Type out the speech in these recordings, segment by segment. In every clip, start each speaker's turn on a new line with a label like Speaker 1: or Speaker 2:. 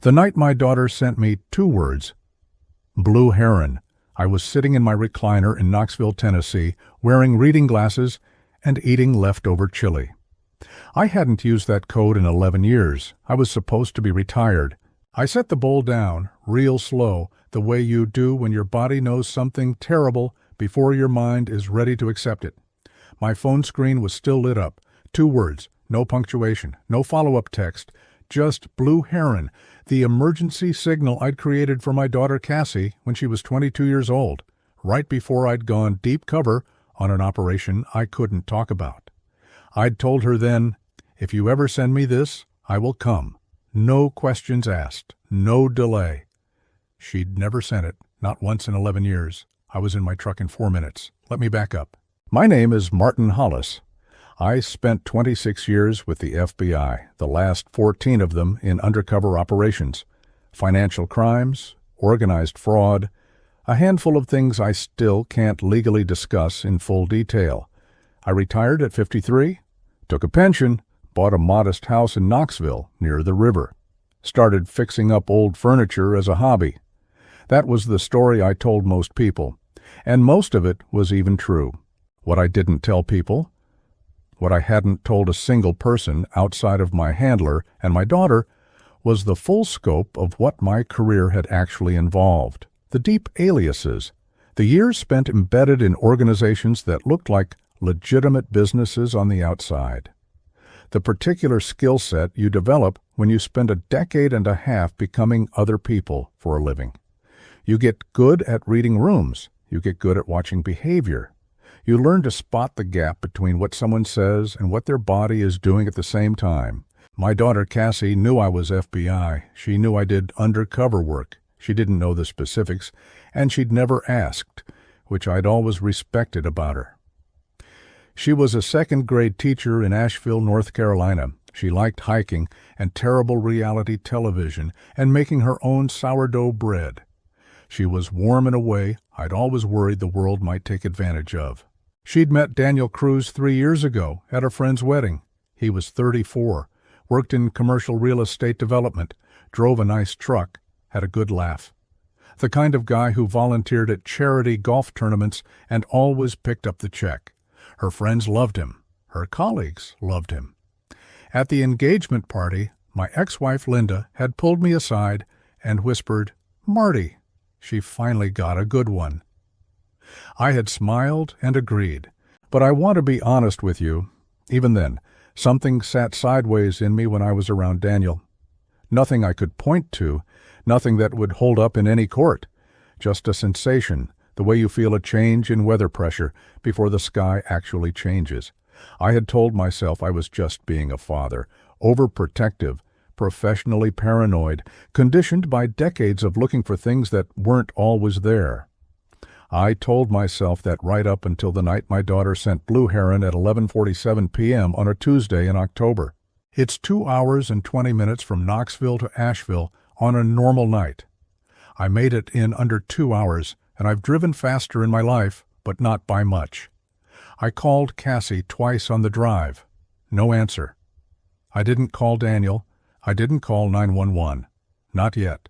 Speaker 1: The night my daughter sent me 2 words, Blue Heron. I was sitting in my recliner in Knoxville, Tennessee, wearing reading glasses and eating leftover chili. I hadn't used that code in 11 years. I was supposed to be retired. I set the bowl down, real slow, the way you do when your body knows something terrible before your mind is ready to accept it. My phone screen was still lit up. 2 words, no punctuation, no follow-up text, just Blue Heron, the emergency signal I'd created for my daughter Cassie when she was 22 years old, right before I'd gone deep cover on an operation I couldn't talk about. I'd told her then, if you ever send me this, I will come. No questions asked, no delay. She'd never sent it, not once in 11 years. I was in my truck in 4 minutes. Let me back up. My name is Martin Hollis. I spent 26 years with the FBI, the last 14 of them in undercover operations, financial crimes, organized fraud, a handful of things I still can't legally discuss in full detail. I retired at 53, took a pension, bought a modest house in Knoxville near the river, started fixing up old furniture as a hobby. That was the story I told most people, and most of it was even true. What I didn't tell people, what I hadn't told a single person outside of my handler and my daughter, was the full scope of what my career had actually involved. The deep aliases, the years spent embedded in organizations that looked like legitimate businesses on the outside. The particular skill set you develop when you spend a decade and a half becoming other people for a living. You get good at reading rooms. You get good at watching behavior. You learn to spot the gap between what someone says and what their body is doing at the same time. My daughter Cassie knew I was FBI. She knew I did undercover work. She didn't know the specifics, and she'd never asked, which I'd always respected about her. She was a 2nd-grade teacher in Asheville, North Carolina. She liked hiking and terrible reality television and making her own sourdough bread. She was warm in a way I'd always worried the world might take advantage of. She'd met Daniel Cruz 3 years ago at a friend's wedding. He was 34, worked in commercial real estate development, drove a nice truck, had a good laugh. The kind of guy who volunteered at charity golf tournaments and always picked up the check. Her friends loved him. Her colleagues loved him. At the engagement party, my ex-wife Linda had pulled me aside and whispered, "Marty." She finally got a good one. I had smiled and agreed, but I want to be honest with you. Even then, something sat sideways in me when I was around Daniel. Nothing I could point to, nothing that would hold up in any court. Just a sensation, the way you feel a change in weather pressure before the sky actually changes. I had told myself I was just being a father, overprotective, professionally paranoid, conditioned by decades of looking for things that weren't always there. I told myself that right up until the night my daughter sent Blue Heron at 11:47 p.m. on a Tuesday in October. It's 2 hours and 20 minutes from Knoxville to Asheville on a normal night. I made it in under 2 hours, and I've driven faster in my life, but not by much. I called Cassie twice on the drive. No answer. I didn't call Daniel. I didn't call 911. Not yet.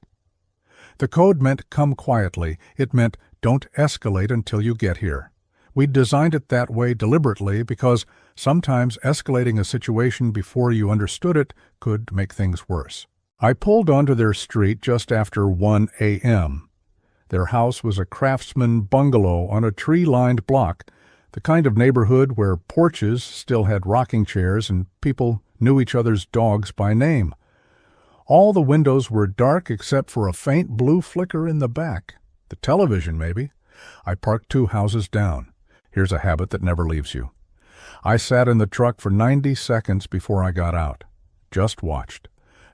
Speaker 1: The code meant come quietly. It meant don't escalate until you get here. We'd designed it that way deliberately because sometimes escalating a situation before you understood it could make things worse. I pulled onto their street just after 1 a.m. Their house was a craftsman bungalow on a tree-lined block, the kind of neighborhood where porches still had rocking chairs and people knew each other's dogs by name. All the windows were dark except for a faint blue flicker in the back. The television, maybe. I parked 2 houses down. Here's a habit that never leaves you. I sat in the truck for 90 seconds before I got out. Just watched.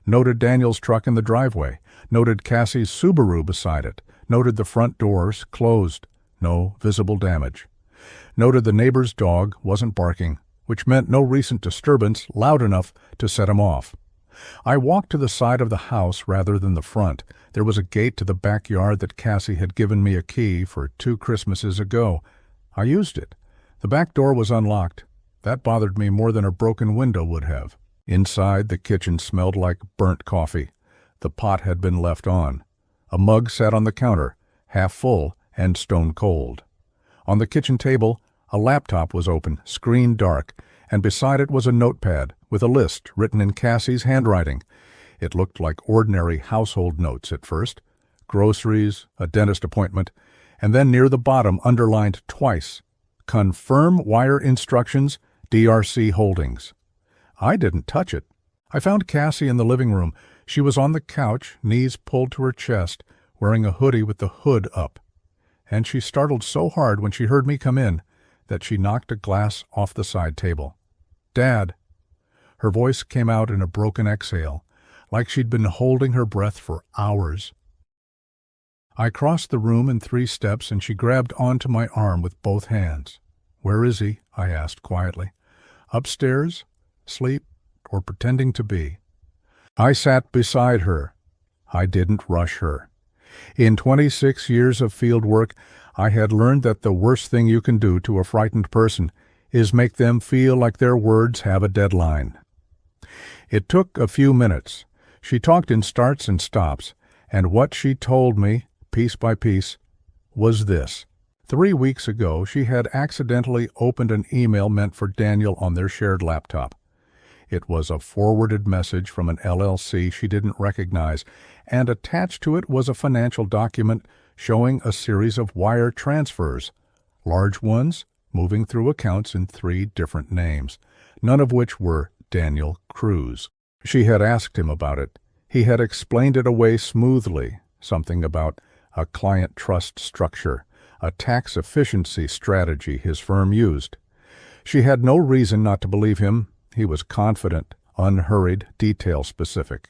Speaker 1: Noted Daniel's truck in the driveway. Noted Cassie's Subaru beside it. Noted the front doors closed. No visible damage. Noted the neighbor's dog wasn't barking, which meant no recent disturbance loud enough to set him off. I walked to the side of the house rather than the front. There was a gate to the backyard that Cassie had given me a key for 2 Christmases ago. I used it. The back door was unlocked. That bothered me more than a broken window would have. Inside, the kitchen smelled like burnt coffee. The pot had been left on. A mug sat on the counter, half full and stone cold. On the kitchen table, a laptop was open, screen dark, and beside it was a notepad with a list written in Cassie's handwriting. It looked like ordinary household notes at first: groceries, a dentist appointment, and then near the bottom, underlined twice, "Confirm wire instructions, DRC Holdings." I didn't touch it. I found Cassie in the living room. She was on the couch, knees pulled to her chest, wearing a hoodie with the hood up. And she startled so hard when she heard me come in that she knocked a glass off the side table. "Dad." Her voice came out in a broken exhale, like she'd been holding her breath for hours. I crossed the room in 3 steps, and she grabbed onto my arm with both hands. "Where is he?" I asked quietly. "Upstairs? Asleep? Or pretending to be?" I sat beside her. I didn't rush her. In 26 years of field work, I had learned that the worst thing you can do to a frightened person is make them feel like their words have a deadline. It took a few minutes. She talked in starts and stops, and what she told me, piece by piece, was this. 3 weeks ago, she had accidentally opened an email meant for Daniel on their shared laptop. It was a forwarded message from an LLC she didn't recognize, and attached to it was a financial document showing a series of wire transfers, large ones moving through accounts in 3 different names, none of which were Daniel Cruz. She had asked him about it. He had explained it away smoothly, something about a client trust structure, a tax efficiency strategy his firm used. She had no reason not to believe him. He was confident, unhurried, detail-specific.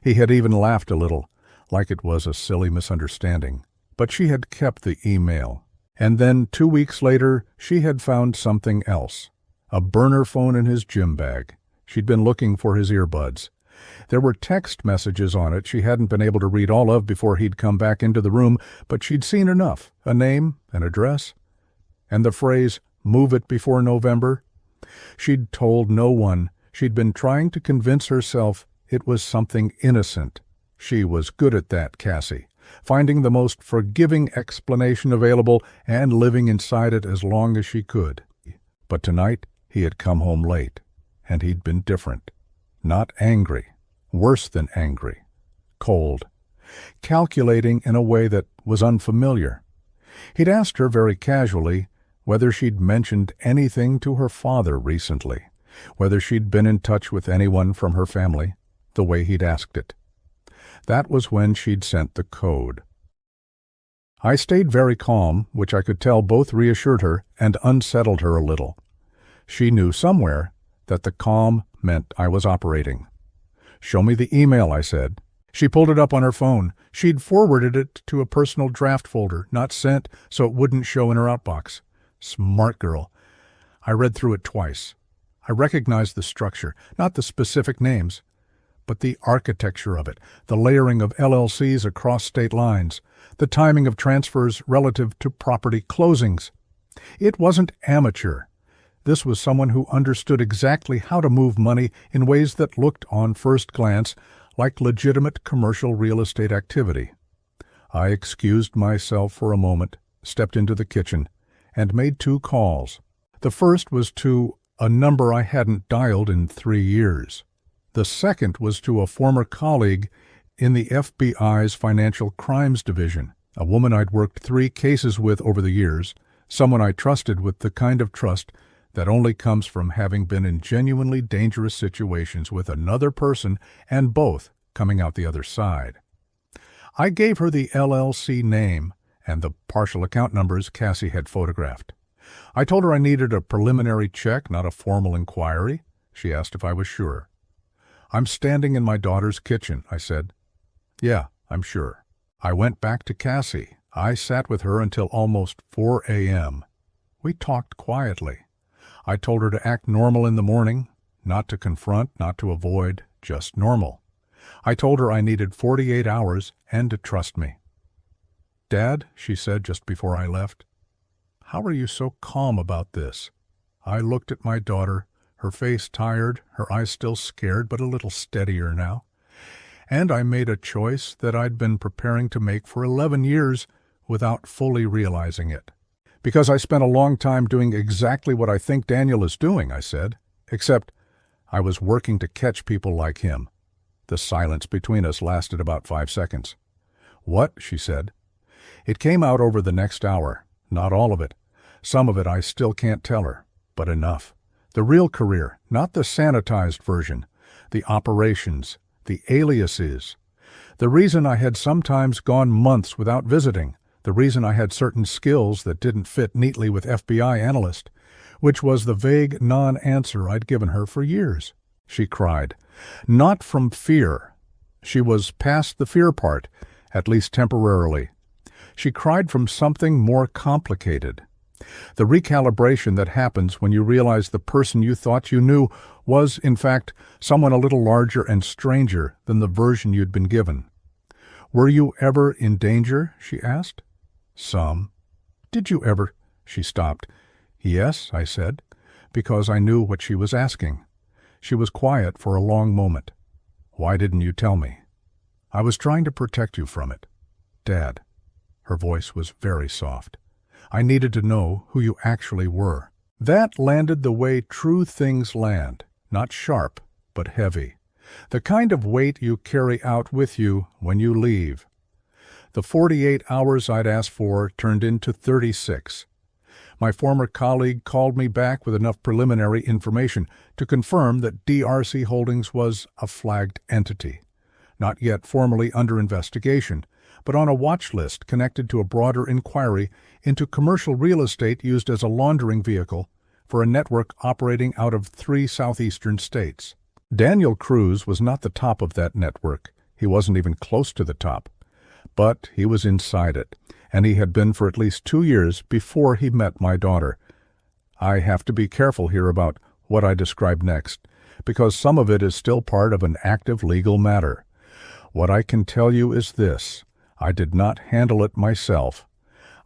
Speaker 1: He had even laughed a little, like it was a silly misunderstanding. But she had kept the email. And then 2 weeks later, she had found something else. A burner phone in his gym bag. She'd been looking for his earbuds. There were text messages on it she hadn't been able to read all of before he'd come back into the room, but she'd seen enough. A name, an address, and the phrase, "Move it before November." She'd told no one. She'd been trying to convince herself it was something innocent. She was good at that, Cassie, finding the most forgiving explanation available and living inside it as long as she could. But tonight he had come home late, and he'd been different. Not angry, worse than angry, cold, calculating in a way that was unfamiliar. He'd asked her very casually whether she'd mentioned anything to her father recently, whether she'd been in touch with anyone from her family, the way he'd asked it. That was when she'd sent the code. I stayed very calm, which I could tell both reassured her and unsettled her a little. She knew somewhere that the calm meant I was operating. "Show me the email," I said. She pulled it up on her phone. She'd forwarded it to a personal draft folder, not sent, so it wouldn't show in her outbox. Smart girl. I read through it twice. I recognized the structure, not the specific names, but the architecture of it, the layering of LLCs across state lines, the timing of transfers relative to property closings. It wasn't amateur. This was someone who understood exactly how to move money in ways that looked, on first glance, like legitimate commercial real estate activity. I excused myself for a moment, stepped into the kitchen, and made 2 calls. The first was to a number I hadn't dialed in 3 years. The second was to a former colleague in the FBI's Financial Crimes Division, a woman I'd worked 3 cases with over the years, someone I trusted with the kind of trust that only comes from having been in genuinely dangerous situations with another person and both coming out the other side. I gave her the LLC name and the partial account numbers Cassie had photographed. I told her I needed a preliminary check, not a formal inquiry. She asked if I was sure. "I'm standing in my daughter's kitchen," I said. "Yeah, I'm sure." I went back to Cassie. I sat with her until almost 4 a.m. We talked quietly. I told her to act normal in the morning, not to confront, not to avoid, just normal. I told her I needed 48 hours and to trust me. "Dad," she said just before I left, "how are you so calm about this?" I looked at my daughter, her face tired, her eyes still scared but a little steadier now. And I made a choice that I'd been preparing to make for 11 years without fully realizing it. Because I spent a long time doing exactly what I think Daniel is doing, I said, except I was working to catch people like him. The silence between us lasted about 5 seconds. What? She said. It came out over the next hour. Not all of it. Some of it I still can't tell her, but enough. The real career, not the sanitized version. The operations, the aliases. The reason I had sometimes gone months without visiting. The reason I had certain skills that didn't fit neatly with FBI analyst, which was the vague non-answer I'd given her for years. She cried. Not from fear. She was past the fear part, at least temporarily. She cried from something more complicated. The recalibration that happens when you realize the person you thought you knew was, in fact, someone a little larger and stranger than the version you'd been given. Were you ever in danger? She asked. Some. Did you ever? She stopped. Yes, I said, because I knew what she was asking. She was quiet for a long moment. Why didn't you tell me? I was trying to protect you from it. Dad. Her voice was very soft. I needed to know who you actually were. That landed the way true things land, not sharp, but heavy. The kind of weight you carry out with you when you leave. The 48 hours I'd asked for turned into 36. My former colleague called me back with enough preliminary information to confirm that DRC Holdings was a flagged entity, not yet formally under investigation, but on a watch list connected to a broader inquiry into commercial real estate used as a laundering vehicle for a network operating out of 3 southeastern states. Daniel Cruz was not the top of that network. He wasn't even close to the top. But he was inside it, and he had been for at least 2 years before he met my daughter. I have to be careful here about what I describe next, because some of it is still part of an active legal matter. What I can tell you is this: I did not handle it myself.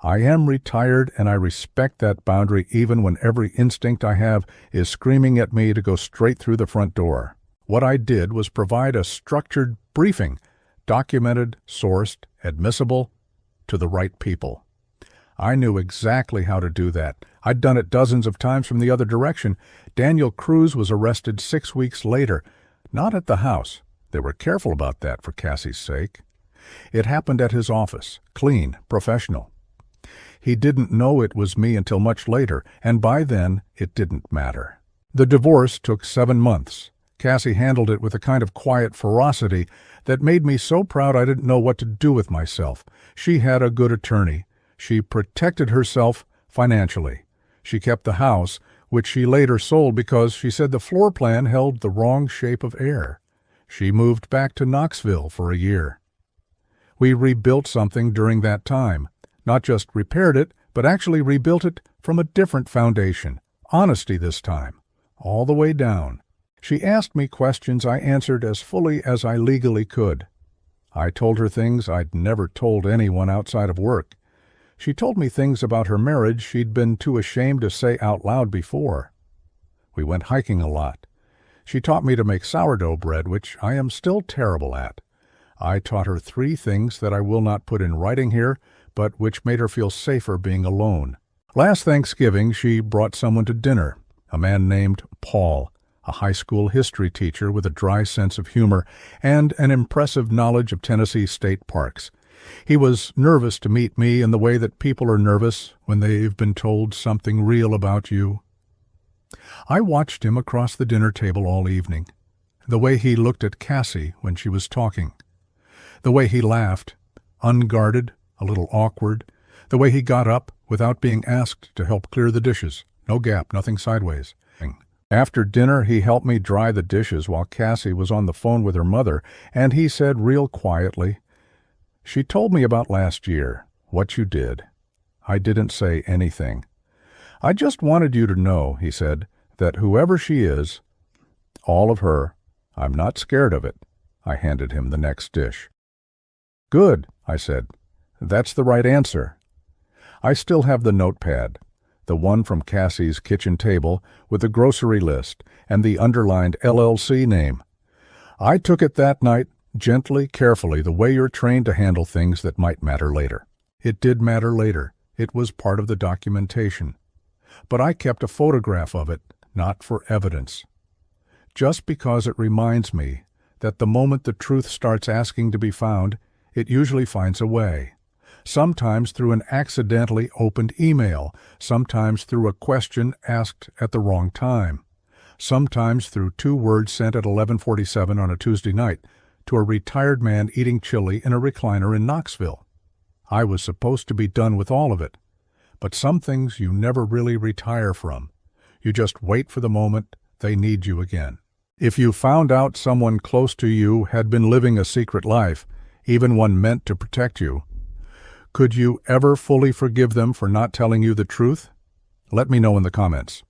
Speaker 1: I am retired, and I respect that boundary even when every instinct I have is screaming at me to go straight through the front door. What I did was provide a structured briefing, documented, sourced, admissible, to the right people. I knew exactly how to do that. I'd done it dozens of times from the other direction. Daniel Cruz was arrested 6 weeks later, not at the house. They were careful about that for Cassie's sake. It happened at his office, clean, professional. He didn't know it was me until much later, and by then it didn't matter. The divorce took 7 months. Cassie handled it with a kind of quiet ferocity that made me so proud I didn't know what to do with myself. She had a good attorney. She protected herself financially. She kept the house, which she later sold because she said the floor plan held the wrong shape of air. She moved back to Knoxville for a year. We rebuilt something during that time. Not just repaired it, but actually rebuilt it from a different foundation. Honesty this time. All the way down. She asked me questions I answered as fully as I legally could. I told her things I'd never told anyone outside of work. She told me things about her marriage she'd been too ashamed to say out loud before. We went hiking a lot. She taught me to make sourdough bread, which I am still terrible at. I taught her 3 things that I will not put in writing here, but which made her feel safer being alone. Last Thanksgiving, she brought someone to dinner, a man named Paul, a high school history teacher with a dry sense of humor and an impressive knowledge of Tennessee state parks. He was nervous to meet me in the way that people are nervous when they've been told something real about you. I watched him across the dinner table all evening, the way he looked at Cassie when she was talking, the way he laughed, unguarded, a little awkward, the way he got up without being asked to help clear the dishes, no gap, nothing sideways. After dinner, he helped me dry the dishes while Cassie was on the phone with her mother, and he said real quietly, "She told me about last year, what you did." I didn't say anything. "I just wanted you to know," he said, "that whoever she is, all of her, I'm not scared of it." I handed him the next dish. "Good," I said. "That's the right answer." I still have the notepad, the one from Cassie's kitchen table with the grocery list and the underlined LLC name. I took it that night Gently, carefully, the way you're trained to handle things that might matter later. It did matter later. It was part of the documentation. But I kept a photograph of it, not for evidence. Just because it reminds me that the moment the truth starts asking to be found, it usually finds a way. Sometimes through an accidentally opened email, sometimes through a question asked at the wrong time, sometimes through 2 words sent at 11:47 on a Tuesday night to a retired man eating chili in a recliner in Knoxville. I was supposed to be done with all of it, but some things you never really retire from. You just wait for the moment they need you again. If you found out someone close to you had been living a secret life, even one meant to protect you, could you ever fully forgive them for not telling you the truth? Let me know in the comments.